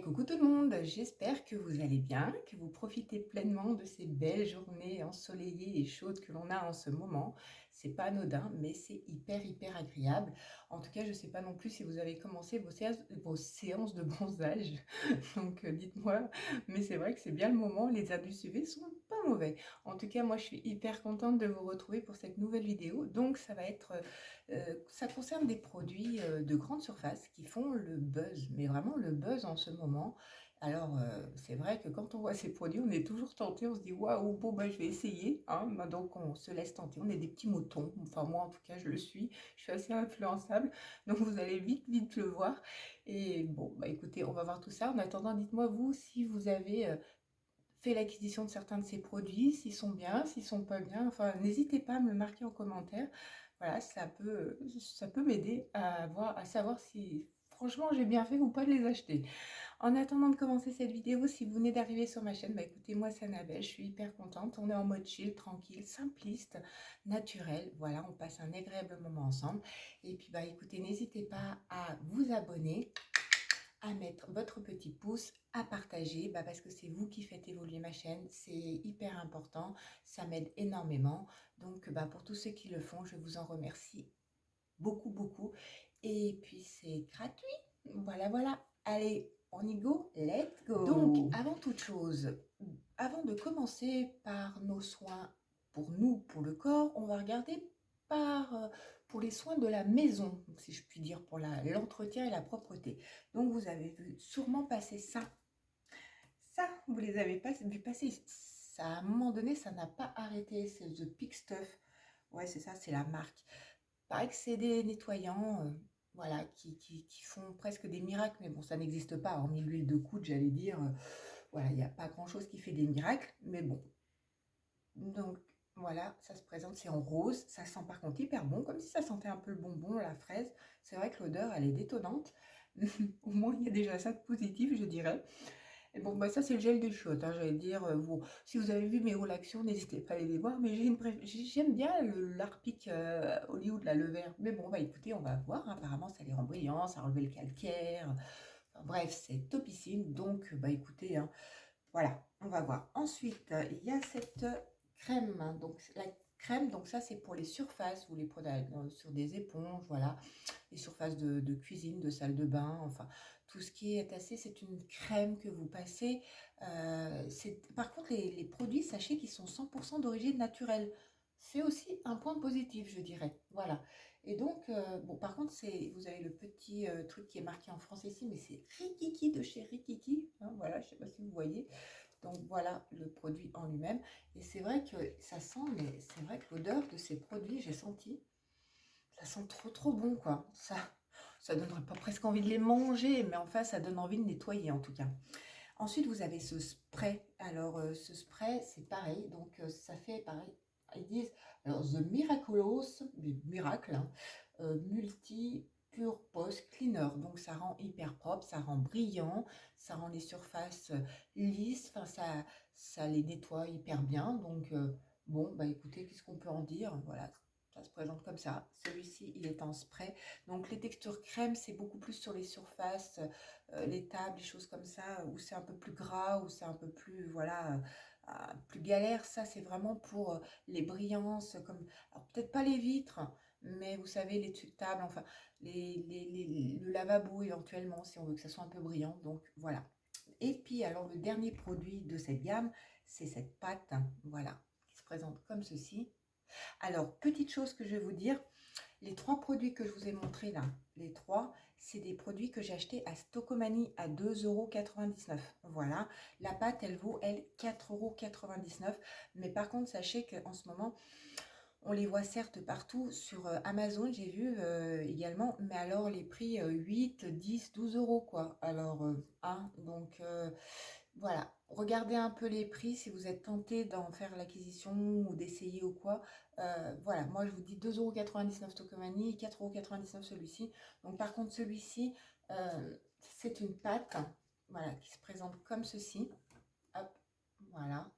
Coucou tout le monde, j'espère que vous allez bien, que vous profitez pleinement de ces belles journées ensoleillées et chaudes que l'on a en ce moment. C'est pas anodin, mais c'est hyper agréable. En tout cas, je ne sais pas non plus si vous avez commencé vos séances de bronzage, donc dites-moi, mais c'est vrai que c'est bien le moment, les indus UV sont pas mauvais. En tout cas, moi je suis hyper contente de vous retrouver pour cette nouvelle vidéo. Donc ça va être ça concerne des produits de grande surface qui font le buzz, mais vraiment le buzz en ce moment. Alors, c'est vrai que quand on voit ces produits, on est toujours tenté, on se dit waouh, bon, bah, je vais essayer, hein. Bah, donc, on se laisse tenter. On est des petits moutons, enfin, moi en tout cas, je le suis, je suis assez influençable, donc vous allez vite le voir. Et bon, bah, écoutez, on va voir tout ça. En attendant, dites-moi, vous, si vous avez fait l'acquisition de certains de ces produits, s'ils sont bien, s'ils sont pas bien. Enfin, n'hésitez pas à me le marquer en commentaire. Voilà, ça peut m'aider à savoir si franchement j'ai bien fait ou pas de les acheter. En attendant de commencer cette vidéo, si vous venez d'arriver sur ma chaîne, bah écoutez, moi c'est Annabelle, je suis hyper contente. On est en mode chill, tranquille, simpliste, naturel. Voilà, on passe un agréable moment ensemble. Et puis bah écoutez, n'hésitez pas à vous abonner, à mettre votre petit pouce, à partager, parce que c'est vous qui faites évoluer ma chaîne, c'est hyper important, ça m'aide énormément. Donc pour tous ceux qui le font, je vous en remercie beaucoup. Et puis c'est gratuit, voilà. Allez, on y go, let's go. Donc avant toute chose, avant de commencer par nos soins pour nous, pour le corps, on va regarder pour les soins de la maison, si je puis dire, pour l'entretien et la propreté. Donc vous avez vu sûrement passer ça, vous les avez pas vu passer. Ça, à un moment donné, ça n'a pas arrêté. C'est The Peak Stuff. Ouais, c'est ça, c'est la marque. Pareil que c'est des nettoyants, voilà, qui font presque des miracles. Mais bon, ça n'existe pas, hormis l'huile de coude, j'allais dire. Voilà, il n'y a pas grand-chose qui fait des miracles. Mais bon, donc voilà, ça se présente, c'est en rose. Ça sent par contre hyper bon, comme si ça sentait un peu le bonbon, la fraise. C'est vrai que l'odeur, elle est détonnante. Au moins, il y a déjà ça de positif, je dirais. Et bon, ça c'est le gel de chiottes, hein, j'allais dire. Bon, si vous avez vu mes rôles action, n'hésitez pas à aller les voir. Mais j'aime bien l'Harpic Hollywood, là, le vert. Mais bon, écoutez, on va voir, hein. Apparemment, ça les rend brillants, ça enlève le calcaire. Enfin, bref, c'est topissime. Donc, écoutez, hein, voilà, on va voir. Ensuite, il y a cette crème, hein. Donc, la crème, donc ça, c'est pour les surfaces. Vous les prenez sur des éponges, voilà. Les surfaces de cuisine, de salle de bain, enfin, tout ce qui est assez, c'est une crème que vous passez. Par contre, les produits, sachez qu'ils sont 100% d'origine naturelle. C'est aussi un point positif, je dirais. Voilà. Et donc, bon, par contre, vous avez le petit truc qui est marqué en français ici, mais c'est Rikiki de chez Rikiki, hein, voilà, je ne sais pas si vous voyez. Donc voilà le produit en lui-même. Et c'est vrai que ça sent, mais c'est vrai que l'odeur de ces produits, j'ai senti, ça sent trop bon, quoi. Ça donnerait pas presque envie de les manger, mais enfin, ça donne envie de nettoyer, en tout cas. Ensuite, vous avez ce spray. Alors, ce spray, c'est pareil. Donc, ça fait pareil. Ils disent, alors, The Miraculous, des miracles, hein, Multi Pure Post Cleaner. Donc, ça rend hyper propre, ça rend brillant, ça rend les surfaces lisses. Enfin, ça les nettoie hyper bien. Donc, bon, écoutez, qu'est-ce qu'on peut en dire? Voilà, ça se présente comme ça. Celui-ci, il est en spray. Donc, les textures crème, c'est beaucoup plus sur les surfaces, les tables, les choses comme ça, où c'est un peu plus gras, où c'est un peu plus, voilà, plus galère. Ça, c'est vraiment pour les brillances, comme, alors peut-être pas les vitres, mais vous savez, les dessus de table, enfin, le lavabo éventuellement, si on veut que ça soit un peu brillant. Donc, voilà. Et puis, alors, le dernier produit de cette gamme, c'est cette pâte, voilà, qui se présente comme ceci. Alors, petite chose que je vais vous dire, les trois produits que je vous ai montrés là, les trois, c'est des produits que j'ai achetés à Stocomanie à 2,99 €. Voilà, la pâte, elle vaut, elle, 4,99 €. Mais par contre, sachez qu'en ce moment, on les voit certes partout sur Amazon, j'ai vu également, mais alors les prix 8, 10, 12 euros quoi. Alors, hein, donc voilà, regardez un peu les prix si vous êtes tenté d'en faire l'acquisition ou d'essayer ou quoi. Voilà, moi je vous dis 2,99 € Stocomanie, 4,99 € celui-ci. Donc par contre celui-ci, c'est une pâte, voilà, qui se présente comme ceci. Hop, voilà.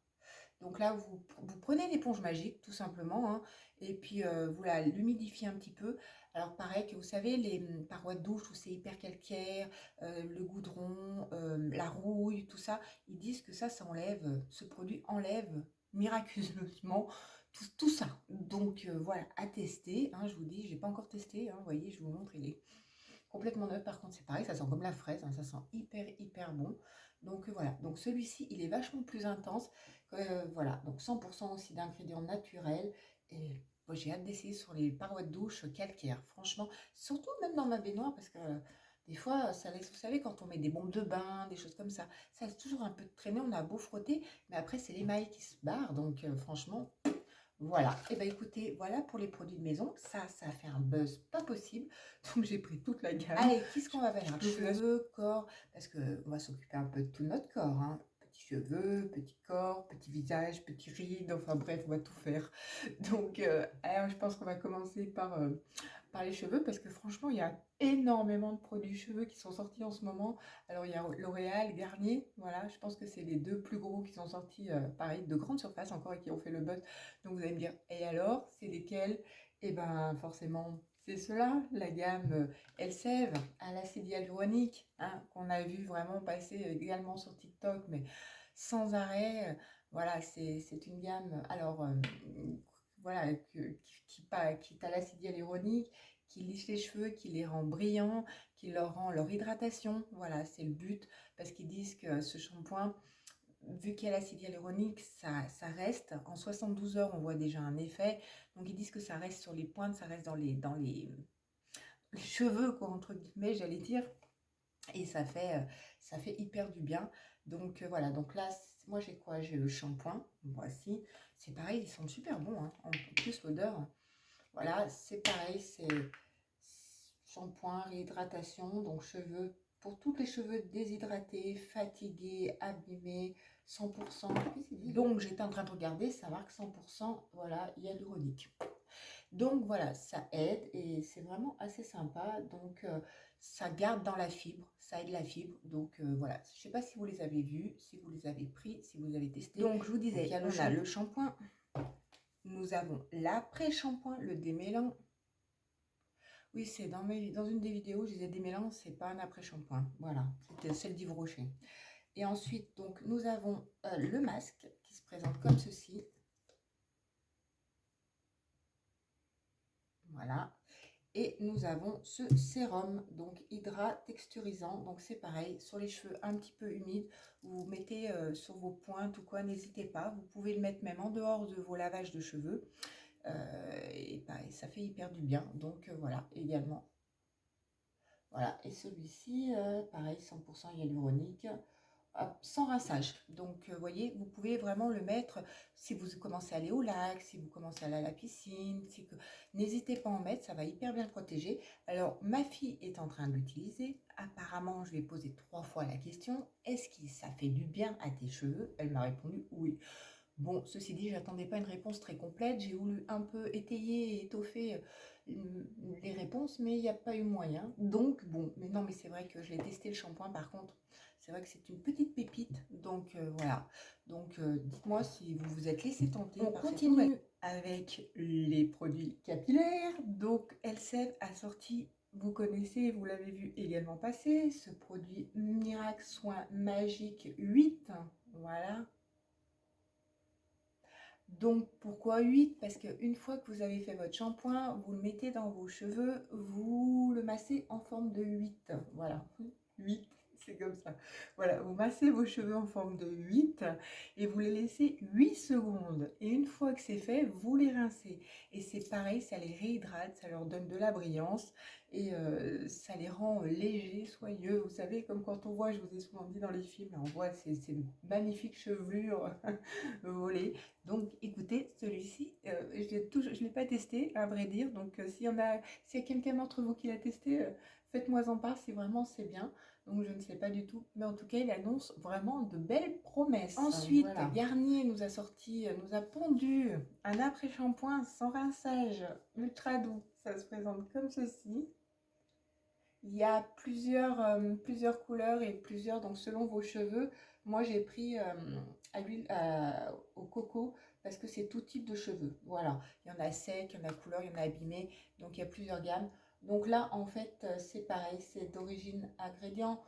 Donc là, vous prenez l'éponge magique, tout simplement, hein, et puis vous l'humidifiez un petit peu. Alors pareil que vous savez, les parois de douche où c'est hyper calcaire, le goudron, la rouille, tout ça, ils disent que ça enlève, ce produit enlève miraculeusement tout ça. Donc voilà, à tester, hein, je vous dis, j'ai pas encore testé, hein, vous voyez, je vous montre, il est complètement neuf. Par contre, c'est pareil, ça sent comme la fraise, hein, ça sent hyper bon. Donc voilà, donc celui-ci, il est vachement plus intense. Voilà, donc 100% aussi d'ingrédients naturels. Et moi, j'ai hâte d'essayer sur les parois de douche calcaires. Franchement, surtout même dans ma baignoire, parce que des fois, ça laisse, vous savez, quand on met des bombes de bain, des choses comme ça laisse toujours un peu de traîner. On a beau frotter, mais après, c'est l'émail qui se barre. Donc franchement, voilà, et bien écoutez, voilà pour les produits de maison, ça a fait un buzz pas possible, donc j'ai pris toute la gamme. Allez, qu'est-ce qu'on va faire? Cheveux, corps, parce qu'on va s'occuper un peu de tout notre corps, hein. Petits cheveux, petit corps, petit visage, petit rides, enfin bref, on va tout faire. Donc, alors je pense qu'on va commencer par les cheveux, parce que franchement, il y a énormément de produits cheveux qui sont sortis en ce moment. Alors, il y a L'Oréal, Garnier, voilà, je pense que c'est les deux plus gros qui sont sortis, pareil, de grande surface encore et qui ont fait le buzz. Donc, vous allez me dire, et alors, c'est lesquels? Eh ben, forcément, c'est cela, la gamme Elseve à l'acide hyaluronique, hein, qu'on a vu vraiment passer également sur TikTok, mais sans arrêt. Voilà, c'est une gamme, alors, voilà, qui est à l'acide hyaluronique, qui lisse les cheveux, qui les rend brillants, qui leur rend leur hydratation. Voilà, c'est le but, parce qu'ils disent que ce shampoing, vu qu'il y a l'acide hyaluronique, ça reste. En 72 heures, on voit déjà un effet. Donc, ils disent que ça reste sur les pointes, ça reste les cheveux, quoi, entre guillemets, j'allais dire. Et ça fait hyper du bien. Donc, voilà. Donc là, moi, j'ai quoi? J'ai le shampoing. Voici. C'est pareil, ils sont super bons, hein. En plus, l'odeur, voilà, c'est pareil, c'est shampoing, réhydratation, donc cheveux, pour tous les cheveux déshydratés, fatigués, abîmés, 100%. Donc j'étais en train de regarder, ça marque 100%, voilà, hyaluronique. Donc voilà, ça aide et c'est vraiment assez sympa. Donc ça garde dans la fibre, ça aide la fibre. Donc voilà, je ne sais pas si vous les avez vus, si vous les avez pris, si vous avez testé. Donc je vous disais, on a le shampoing. Nous avons l'après-shampoing, le démêlant. Oui, c'est dans une des vidéos, je disais démêlant, c'est pas un après-shampoing. Voilà, c'était celle d'Yves Rocher. Et ensuite, donc, nous avons le masque qui se présente comme ceci. Voilà. Et nous avons ce sérum, donc hydra texturisant. Donc c'est pareil, sur les cheveux un petit peu humides, vous mettez sur vos pointes ou quoi, n'hésitez pas. Vous pouvez le mettre même en dehors de vos lavages de cheveux. Et pareil, ça fait hyper du bien. Donc voilà, également. Voilà, et celui-ci, pareil, 100% hyaluronique, sans rinçage. Donc, vous voyez, vous pouvez vraiment le mettre si vous commencez à aller au lac, si vous commencez à aller à la piscine. N'hésitez pas à en mettre, ça va hyper bien protéger. Alors, ma fille est en train de l'utiliser. Apparemment, je lui ai posé 3 fois la question, est-ce que ça fait du bien à tes cheveux? Elle m'a répondu oui. Bon, ceci dit, j'attendais pas une réponse très complète. J'ai voulu un peu étayer et étoffer les réponses, mais il n'y a pas eu moyen. Donc, bon, mais non, mais c'est vrai que je l'ai testé le shampoing, par contre, c'est vrai que c'est une petite pépite. Donc, voilà. Donc, dites-moi si vous vous êtes laissé tenter. On continue avec les produits capillaires. Donc, Elseve a sorti, vous connaissez, vous l'avez vu également passer, ce produit Miracle Soin Magique 8. Voilà. Donc pourquoi 8? Parce qu'une fois que vous avez fait votre shampoing, vous le mettez dans vos cheveux, vous le massez en forme de 8. Voilà, 8, c'est comme ça. Voilà, vous massez vos cheveux en forme de 8 et vous les laissez 8 secondes. Et une fois que c'est fait, vous les rincez. Et c'est pareil, ça les réhydrate, ça leur donne de la brillance et ça les rend légers, soyeux. Vous savez, comme quand on voit, je vous ai souvent dit dans les films, on voit ces magnifiques chevelures volées. Donc écoutez, celui-ci, je l'ai pas testé, à vrai dire. Donc s'il y a quelqu'un d'entre vous qui l'a testé, faites-moi en part si vraiment c'est bien. Donc je ne sais pas du tout, mais en tout cas il annonce vraiment de belles promesses. Ensuite, voilà. Garnier nous a pondu un après-shampoing sans rinçage, ultra doux. Ça se présente comme ceci. Il y a plusieurs couleurs et plusieurs, donc selon vos cheveux. Moi, j'ai pris à l'huile au coco parce que c'est tout type de cheveux. Voilà, il y en a sec, il y en a couleur, il y en a abîmé, donc il y a plusieurs gammes. Donc là, en fait, c'est pareil, c'est d'origine ingrédient,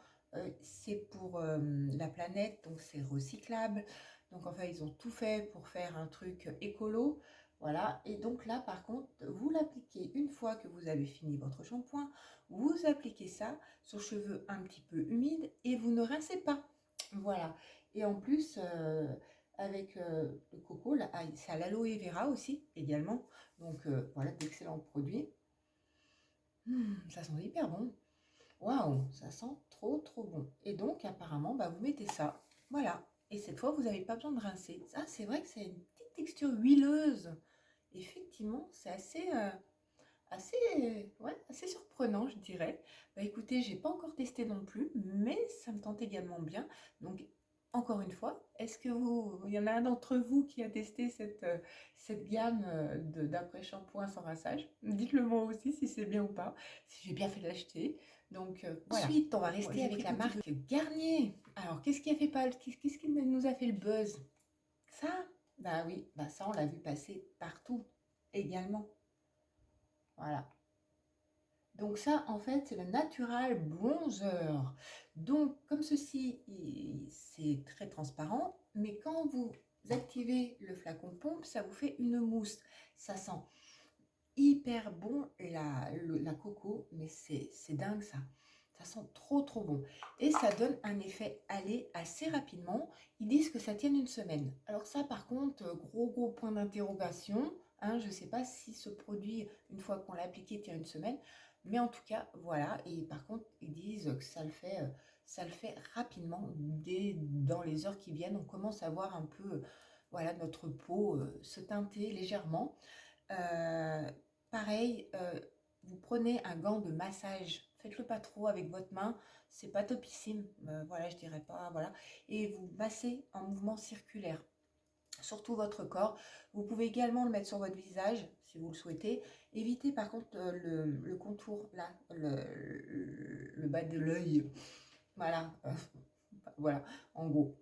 c'est pour la planète, donc c'est recyclable. Donc enfin, ils ont tout fait pour faire un truc écolo. Voilà, et donc là, par contre, vous l'appliquez une fois que vous avez fini votre shampoing, vous appliquez ça sur cheveux un petit peu humides et vous ne rincez pas. Voilà. Et en plus, avec le coco, là, c'est à l'aloe vera aussi, également. Donc voilà, d'excellents produits. Ça sent hyper bon. Waouh, ça sent trop trop bon. Et donc, apparemment, bah, vous mettez ça. Voilà. Et cette fois, vous n'avez pas besoin de rincer. Ça, c'est vrai que c'est une petite texture huileuse. Effectivement, c'est assez surprenant, je dirais. Bah écoutez, j'ai pas encore testé non plus, mais ça me tente également bien. Donc, encore une fois, est-ce que il y en a un d'entre vous qui a testé cette gamme d'après-shampoing sans rinçage? Dites-le moi aussi si c'est bien ou pas, si j'ai bien fait de l'acheter. Donc, voilà. Ensuite, on va rester avec la marque Garnier. Alors, qu'est-ce qui a fait pas, qu'est-ce qui nous a fait le buzz? Ça? Bah oui, bah ça, on l'a vu passer partout également. Voilà. Donc ça, en fait, c'est le Natural Bronzer. Donc, comme ceci, c'est très transparent, mais quand vous activez le flacon pompe, ça vous fait une mousse. Ça sent hyper bon la coco, mais c'est dingue ça. Ça sent trop trop bon. Et ça donne un effet aller assez rapidement. Ils disent que ça tienne une semaine. Alors ça, par contre, gros point d'interrogation. Hein, je ne sais pas si ce produit, une fois qu'on l'a appliqué, tient une semaine. Mais en tout cas, voilà. Et par contre, ils disent que ça le fait rapidement. Dans les heures qui viennent, on commence à voir un peu, voilà, notre peau se teinter légèrement. Euh, Pareil, vous prenez un gant de massage, faites-le pas trop avec votre main, c'est pas topissime, voilà, je dirais pas, voilà, et vous massez en mouvement circulaire sur tout votre corps. Vous pouvez également le mettre sur votre visage si vous le souhaitez. Évitez par contre le contour là, le bas de l'œil, voilà, voilà, en gros.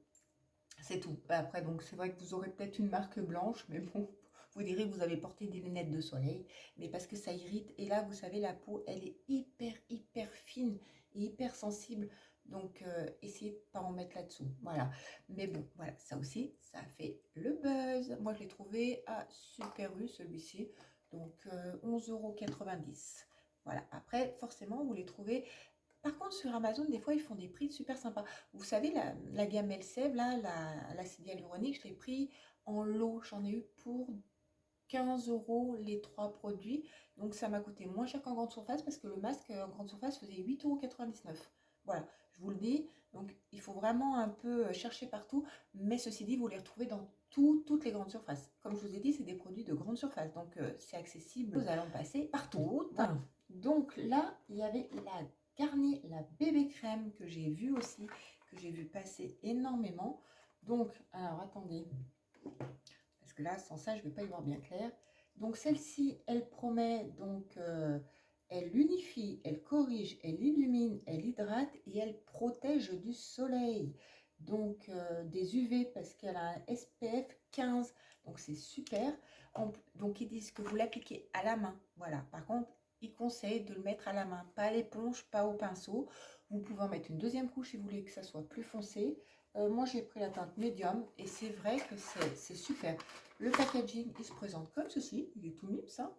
C'est tout. Après, donc c'est vrai que vous aurez peut-être une marque blanche, mais bon, vous direz que vous avez porté des lunettes de soleil, mais parce que ça irrite. Et là, vous savez, la peau, elle est hyper fine et hyper sensible. Donc, essayez de ne pas en mettre là-dessous. Voilà. Mais bon, voilà, ça aussi, ça fait le buzz. Moi, je l'ai trouvé à Super U, celui-ci. Donc, 11,90 €. Voilà. Après, forcément, vous les trouvez. Par contre, sur Amazon, des fois, ils font des prix super sympas. Vous savez, la gamme Elseve, là, l'acide hyaluronique, je l'ai pris en lot. J'en ai eu pour 15 € les 3 produits. Donc, ça m'a coûté moins cher qu'en grande surface parce que le masque en grande surface faisait 8,99 €. Voilà, je vous le dis. Donc, il faut vraiment un peu chercher partout. Mais ceci dit, vous les retrouvez dans toutes les grandes surfaces. Comme je vous ai dit, c'est des produits de grande surface. Donc, c'est accessible. Nous allons passer partout. Voilà. Donc là, il y avait la Garnier, la bébé crème que j'ai vue aussi, que j'ai vu passer énormément. Donc, alors attendez, parce que là, sans ça, je ne vais pas y voir bien clair. Donc celle-ci, elle promet, donc, elle unifie, elle corrige, elle illumine, elle hydrate et elle protège du soleil. Donc des UV parce qu'elle a un SPF 15, donc c'est super. Donc ils disent que vous l'appliquez à la main. Voilà, par contre, ils conseillent de le mettre à la main, pas à l'éponge, pas au pinceau. Vous pouvez en mettre une deuxième couche si vous voulez que ça soit plus foncé. Moi, j'ai pris la teinte médium et c'est vrai que c'est super. Le packaging, il se présente comme ceci. Il est tout mime, ça.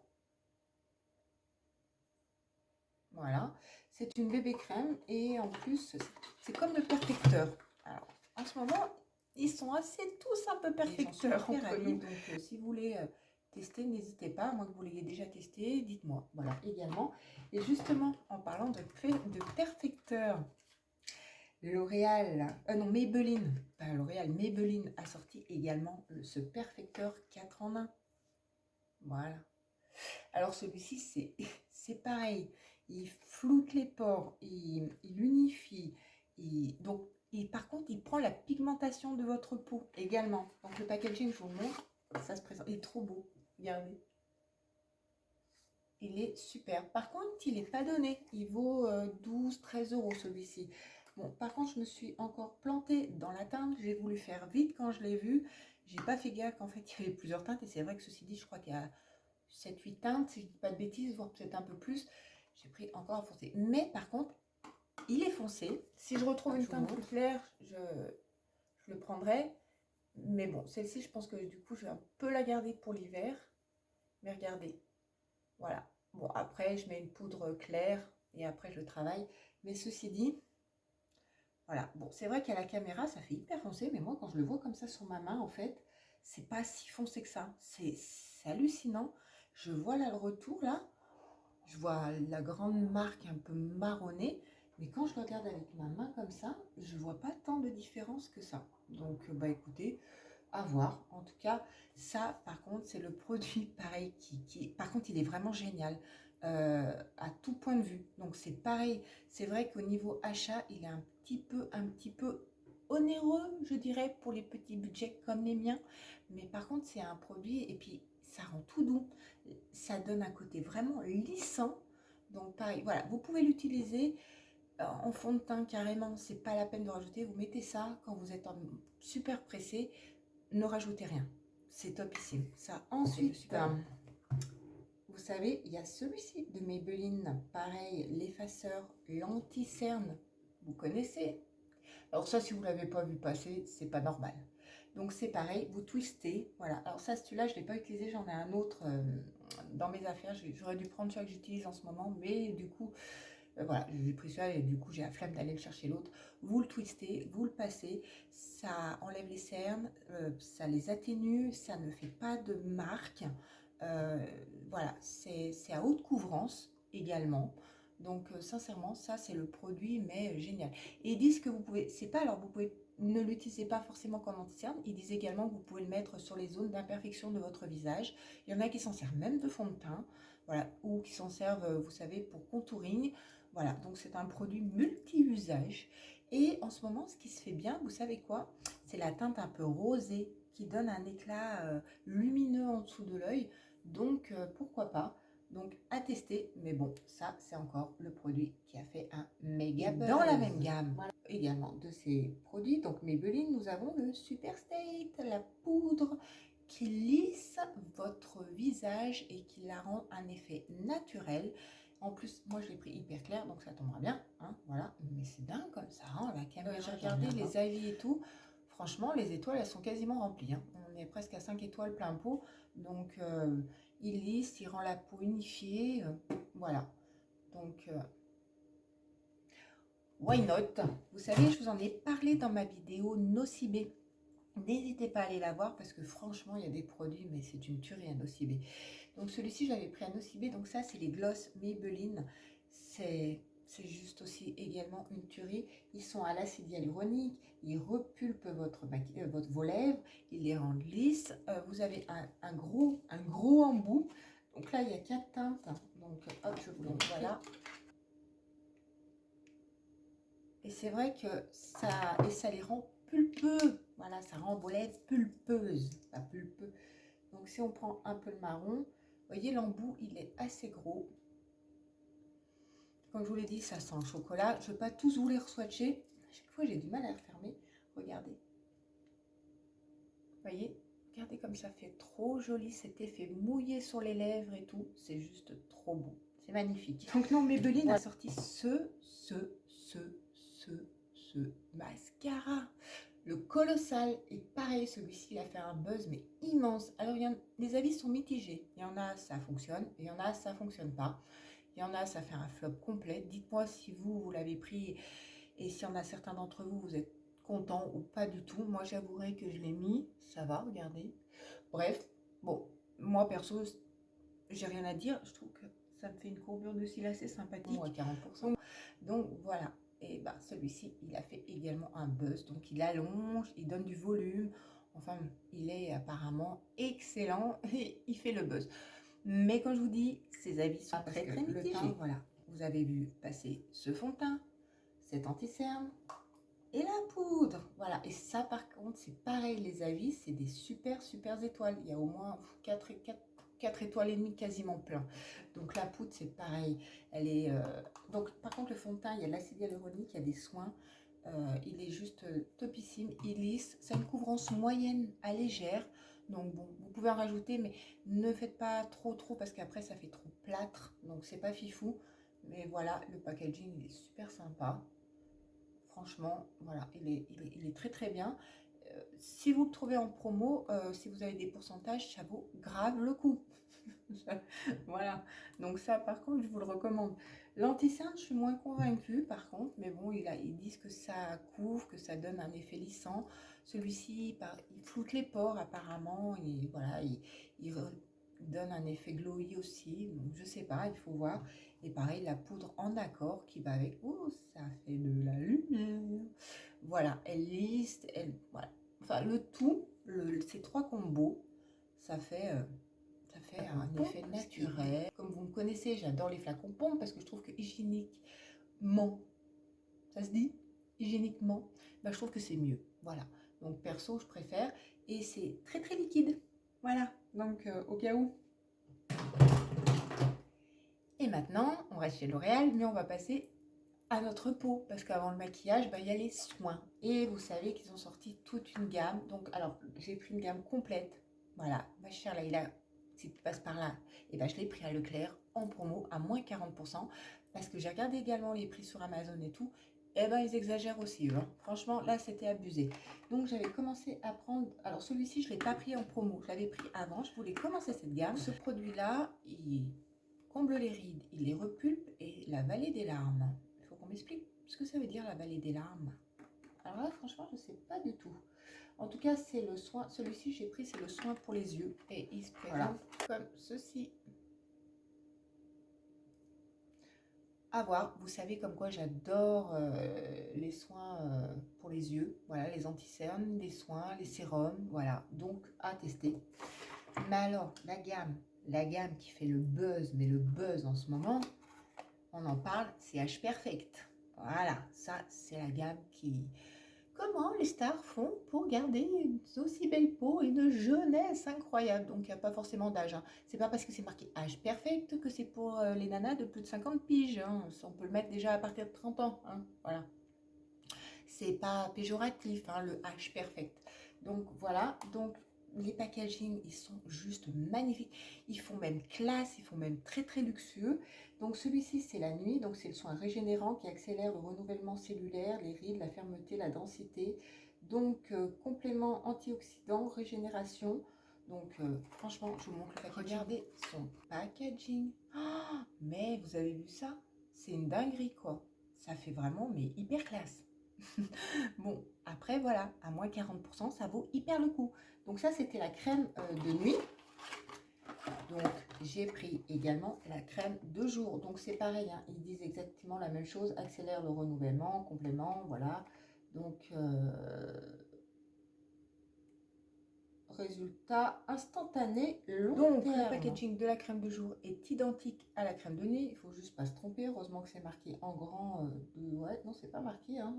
Voilà. C'est une bébé crème et en plus, c'est comme le perfecteur. Alors, en ce moment, ils sont assez tous un peu perfecteurs entre nous. Donc, si vous voulez tester, n'hésitez pas. Moi que vous l'ayez déjà testé, dites-moi. Voilà, également. Et justement, en parlant de perfecteur, L'Oréal, non, Maybelline, pas L'Oréal, Maybelline a sorti également ce perfecteur 4 en 1. Voilà. Alors celui-ci, c'est pareil. Il floute les pores, il unifie. Par contre, il prend la pigmentation de votre peau également. Donc le packaging, je vous le montre, ça se présente. Il est trop beau. Regardez. Il est super. Par contre, il n'est pas donné. Il vaut 12-13 € celui-ci. Bon, par contre, je me suis encore plantée dans la teinte. J'ai voulu faire vite quand je l'ai vu. J'ai pas fait gaffe qu'en fait, il y avait plusieurs teintes. Et c'est vrai que ceci dit, je crois qu'il y a 7-8 teintes, si je dis pas de bêtises, voire peut-être un peu plus. J'ai pris encore un foncé. Mais par contre, il est foncé. Si je retrouve une teinte plus claire, je le prendrai. Mais bon, celle-ci, je pense que du coup, je vais un peu la garder pour l'hiver. Mais regardez, voilà. Bon, après, je mets une poudre claire et après, je travaille. Mais ceci dit, voilà. Bon, c'est vrai qu'à la caméra, ça fait hyper foncé. Mais moi, quand je le vois comme ça sur ma main, en fait, c'est pas si foncé que ça. C'est hallucinant. Je vois là le retour, là. Je vois la grande marque un peu marronnée. Mais quand je le regarde avec ma main comme ça, je vois pas tant de différence que ça. Donc, bah écoutez, à voir. En tout cas, ça, par contre, c'est le produit pareil par contre, il est vraiment génial à tout point de vue. Donc, c'est pareil. C'est vrai qu'au niveau achat, il est un petit peu onéreux, je dirais, pour les petits budgets comme les miens. Mais par contre, c'est un produit et puis ça rend tout doux. Ça donne un côté vraiment lissant. Donc, pareil, voilà, vous pouvez l'utiliser en fond de teint carrément. C'est pas la peine de rajouter. Vous mettez ça quand vous êtes super pressé. Ne rajoutez rien. C'est topissime. Ça, ensuite, vous savez, il y a celui-ci de Maybelline. Pareil, l'effaceur, l'anti-cerne. Vous connaissez? Alors ça, si vous ne l'avez pas vu passer, c'est pas normal. Donc c'est pareil, vous twistez. Voilà. Alors ça, celui-là, je ne l'ai pas utilisé. J'en ai un autre dans mes affaires. J'aurais dû prendre celui que j'utilise en ce moment. Mais du coup, voilà, j'ai pris celui-là et du coup j'ai la flemme d'aller le chercher l'autre. Vous le twistez, vous le passez, ça enlève les cernes, ça les atténue, ça ne fait pas de marque. Voilà, c'est à haute couvrance également. Donc sincèrement, ça c'est le produit, mais génial. Et ils disent que vous pouvez, c'est pas alors vous pouvez ne l'utilisez pas forcément comme anti-cerne. Ils disent également que vous pouvez le mettre sur les zones d'imperfection de votre visage. Il y en a qui s'en servent même de fond de teint, voilà, ou qui s'en servent, vous savez, pour contouring. Voilà, donc c'est un produit multi-usage. Et en ce moment, ce qui se fait bien, vous savez quoi? C'est la teinte un peu rosée qui donne un éclat lumineux en dessous de l'œil. Donc, pourquoi pas? Donc, à tester. Mais bon, ça, c'est encore le produit qui a fait un méga buzz. Dans la même gamme, voilà, également de ces produits, donc Maybelline, nous avons le Super State, la poudre qui lisse votre visage et qui la rend un effet naturel. En plus, moi je l'ai pris hyper clair, donc ça tombera bien, hein, voilà. Mais c'est dingue comme ça, hein, la caméra. J'ai regardé les avis et tout. Franchement, les étoiles, elles sont quasiment remplies, hein. On est presque à 5 étoiles plein pot. Donc, il lisse, il rend la peau unifiée. Voilà. Donc, why not? Vous savez, je vous en ai parlé dans ma vidéo Nocibé. N'hésitez pas à aller la voir parce que franchement, il y a des produits, mais c'est une tuerie à Nocibé. Donc celui-ci, j'avais pris à Nocibé. Donc ça, c'est les gloss Maybelline. C'est juste aussi également une tuerie. Ils sont à l'acide hyaluronique. Ils repulpent vos lèvres. Ils les rendent lisses. Vous avez un gros embout. Donc là, il y a 4 teintes. Donc hop, je vous le montre. Voilà. Et c'est vrai que ça les rend pulpeux. Voilà, ça rend vos lèvres pulpeuses, pas pulpeux. Donc si on prend un peu le marron, vous voyez l'embout, il est assez gros. Comme je vous l'ai dit, ça sent le chocolat. Je ne vais pas tous vous les re-swatcher. À chaque fois, j'ai du mal à refermer. Regardez. Vous voyez, regardez comme ça fait trop joli cet effet mouillé sur les lèvres et tout. C'est juste trop beau. C'est magnifique. Donc non, Maybelline a sorti ce mascara. Le colossal est pareil, celui-ci il a fait un buzz mais immense. Alors les avis sont mitigés. Il y en a ça fonctionne, il y en a ça fonctionne pas. Il y en a ça fait un flop complet. Dites-moi si vous l'avez pris et s'il y en a certains d'entre vous, vous êtes contents ou pas du tout. Moi j'avouerai que je l'ai mis, ça va, regardez. Bref, bon, moi perso, j'ai rien à dire. Je trouve que ça me fait une courbure de cils assez sympathique. À 40%. Donc voilà. Et bah celui-ci, il a fait également un buzz. Donc il allonge, il donne du volume. Enfin, il est apparemment excellent et il fait le buzz. Mais quand je vous dis, ces avis sont très mitigés. Voilà, vous avez vu passer ce fond de teint, cet anti-cerne et la poudre. Voilà, et ça par contre, c'est pareil, les avis, c'est des super étoiles. Il y a au moins 4 étoiles et demie quasiment plein. Donc la poudre, c'est pareil. Elle est donc par contre, le fond de teint, il y a l'acide hyaluronique, il y a des soins. Il est juste topissime, il lisse. C'est une couvrance moyenne à légère. Donc bon, vous pouvez en rajouter, mais ne faites pas trop parce qu'après ça fait trop plâtre. Donc c'est pas fifou. Mais voilà, le packaging il est super sympa. Franchement, voilà, il est très bien. Si vous le trouvez en promo, si vous avez des pourcentages, ça vaut grave le coup. Voilà, donc ça par contre je vous le recommande. L'anti-cerne je suis moins convaincue par contre, mais bon ils disent que ça couvre, que ça donne un effet lissant. Celui-ci il floute les pores apparemment, et voilà, il donne un effet glowy aussi, donc je sais pas, il faut voir. Et pareil, la poudre en accord qui va avec, oh ça fait de la lumière. Voilà, elle lisse, voilà. Enfin le tout, ces trois combos, ça fait un effet naturel. Comme vous me connaissez, j'adore les flacons pompes parce que je trouve que hygiéniquement, ça se dit hygiéniquement, bah, je trouve que c'est mieux. Voilà. Donc perso, je préfère. Et c'est très liquide. Voilà. Donc au cas où. Et maintenant, on reste chez L'Oréal, mais on va passer à notre peau. Parce qu'avant le maquillage, bah, il y a les soins. Et vous savez qu'ils ont sorti toute une gamme. Donc, alors, j'ai pris une gamme complète. Voilà. Ma chère Laïla, si tu passes par là, et ben je l'ai pris à Leclerc en promo à moins 40%, parce que j'ai regardé également les prix sur Amazon et tout, et ben ils exagèrent aussi, hein. Franchement là c'était abusé. Donc j'avais commencé à prendre, alors celui-ci je l'ai pas pris en promo, je l'avais pris avant, je voulais commencer cette gamme. Ce produit là il comble les rides, il les repulpe, et la vallée des larmes, il faut qu'on m'explique ce que ça veut dire la vallée des larmes. Alors là franchement je sais pas du tout. En tout cas, c'est le soin. Celui-ci, j'ai pris, c'est le soin pour les yeux. Et il se présente comme ceci. À voir. Vous savez comme quoi j'adore les soins pour les yeux. Voilà, les anti-cernes, les soins, les sérums. Voilà, donc à tester. Mais alors, la gamme qui fait le buzz, mais le buzz en ce moment, on en parle, c'est H Perfect. Voilà, ça, c'est la gamme qui... Comment les stars font pour garder une aussi belle peau et une jeunesse incroyable. Donc, il n'y a pas forcément d'âge, hein. C'est pas parce que c'est marqué âge perfect que c'est pour les nanas de plus de 50 piges, hein. On peut le mettre déjà à partir de 30 ans, hein. Voilà. C'est pas péjoratif, hein, le âge perfect. Donc, voilà. Donc, les packaging, ils sont juste magnifiques. Ils font même classe, ils font même très luxueux. Donc celui-ci, c'est la nuit. Donc c'est le soin régénérant qui accélère le renouvellement cellulaire, les rides, la fermeté, la densité. Donc complément antioxydant, régénération. Donc franchement, je vous montre le packaging. Regardez son packaging. Oh, mais vous avez vu ça? C'est une dinguerie quoi. Ça fait vraiment mais hyper classe. Bon, après voilà, à moins 40%, ça vaut hyper le coup. Donc ça, c'était la crème de nuit. Donc j'ai pris également la crème de jour. Donc c'est pareil, hein, ils disent exactement la même chose, accélère le renouvellement, complément, voilà. Donc résultat instantané, long terme. Le packaging de la crème de jour est identique à la crème de nuit. Il faut juste pas se tromper. Heureusement que c'est marqué en grand. Ouais, non, c'est pas marqué, hein.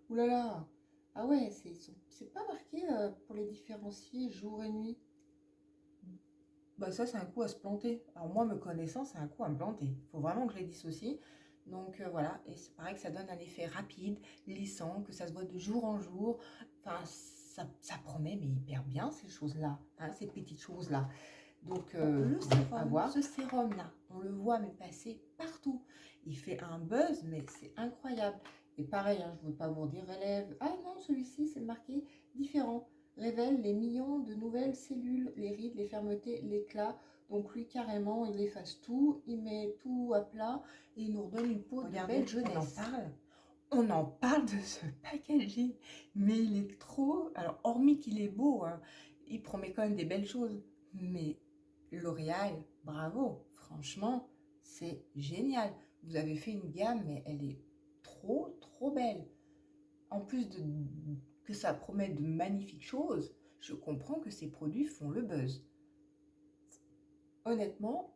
Ouh là là. Ah ouais, c'est pas marqué pour les différencier jour et nuit. Bah ça, c'est un coup à se planter. Alors moi, me connaissant, c'est un coup à me planter. Il faut vraiment que je les dissocie. Donc voilà, et c'est pareil que ça donne un effet rapide, lissant, que ça se voit de jour en jour. Enfin, ça promet, mais hyper bien ces choses-là, hein, ces petites choses-là. Donc le sérum, ce sérum-là, on le voit mais passer partout. Il fait un buzz, mais c'est incroyable. Et pareil, hein, je ne veux pas vous dire relève. Ah non, celui-ci, c'est marqué différent. Révèle les millions de nouvelles cellules, les rides, les fermetés, l'éclat. Donc lui, carrément, il efface tout, il met tout à plat et il nous redonne une peau de belle jeunesse. On en parle de ce packaging, mais il est trop... Alors, hormis qu'il est beau, hein, il promet quand même des belles choses, mais L'Oréal, bravo, franchement, c'est génial. Vous avez fait une gamme, mais elle est trop belle. En plus que ça promet de magnifiques choses, je comprends que ces produits font le buzz. Honnêtement,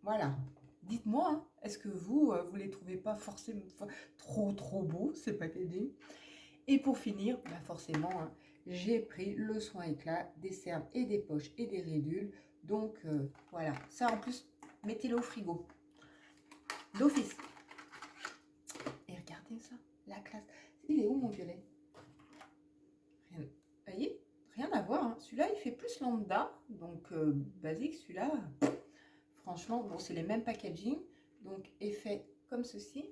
voilà. Dites-moi, hein, est-ce que vous les trouvez pas forcément trop beaux, ces packaging? Et pour finir, bah forcément, hein, j'ai pris le soin éclat des cernes et des poches et des ridules. Donc voilà, ça en plus, mettez-le au frigo d'office. Et regardez ça, la classe. Il est où mon violet? Rien, vous voyez, rien à voir, hein. Celui-là, il fait plus lambda, donc basique. Celui-là, franchement, bon, c'est les mêmes packaging. Donc, effet comme ceci.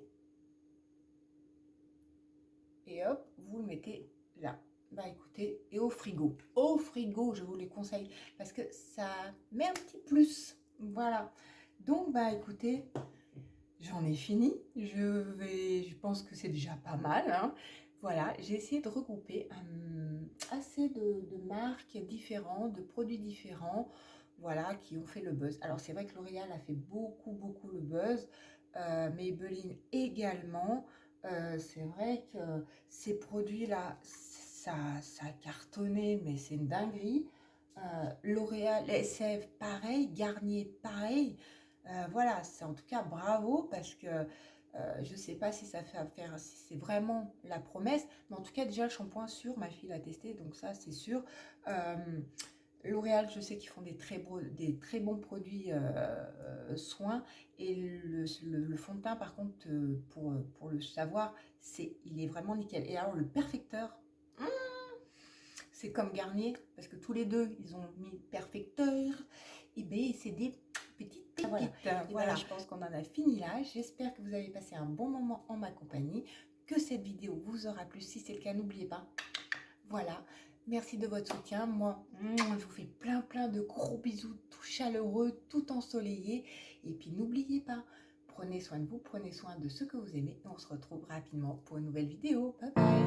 Et hop, vous le mettez là. Bah écoutez, et au frigo, je vous les conseille parce que ça met un petit plus. Voilà. Donc bah écoutez, j'en ai fini. Je pense que c'est déjà pas mal, hein. Voilà, j'ai essayé de regrouper assez de marques différentes, de produits différents, voilà, qui ont fait le buzz. Alors c'est vrai que L'Oréal a fait beaucoup le buzz, Maybelline également. C'est vrai que ces produits-là, ça a cartonné, mais c'est une dinguerie. L'Oréal, SF, pareil, Garnier, pareil. Voilà, c'est en tout cas bravo parce que je ne sais pas si ça fait affaire, si c'est vraiment la promesse, mais en tout cas déjà le shampoing sûr, ma fille l'a testé, donc ça c'est sûr. L'Oréal, je sais qu'ils font des très bons produits soins, et le fond de teint par contre, pour le savoir, il est vraiment nickel. Et alors le perfecteur, c'est comme Garnier, parce que tous les deux, ils ont mis perfecteur. Et bien, c'est des petites pépites. Voilà, je pense qu'on en a fini là. J'espère que vous avez passé un bon moment en ma compagnie, que cette vidéo vous aura plu. Si c'est le cas, n'oubliez pas. Voilà, merci de votre soutien. Moi, je vous fais plein de gros bisous, tout chaleureux, tout ensoleillé. Et puis, n'oubliez pas, prenez soin de vous, prenez soin de ceux que vous aimez. Et on se retrouve rapidement pour une nouvelle vidéo. Bye bye.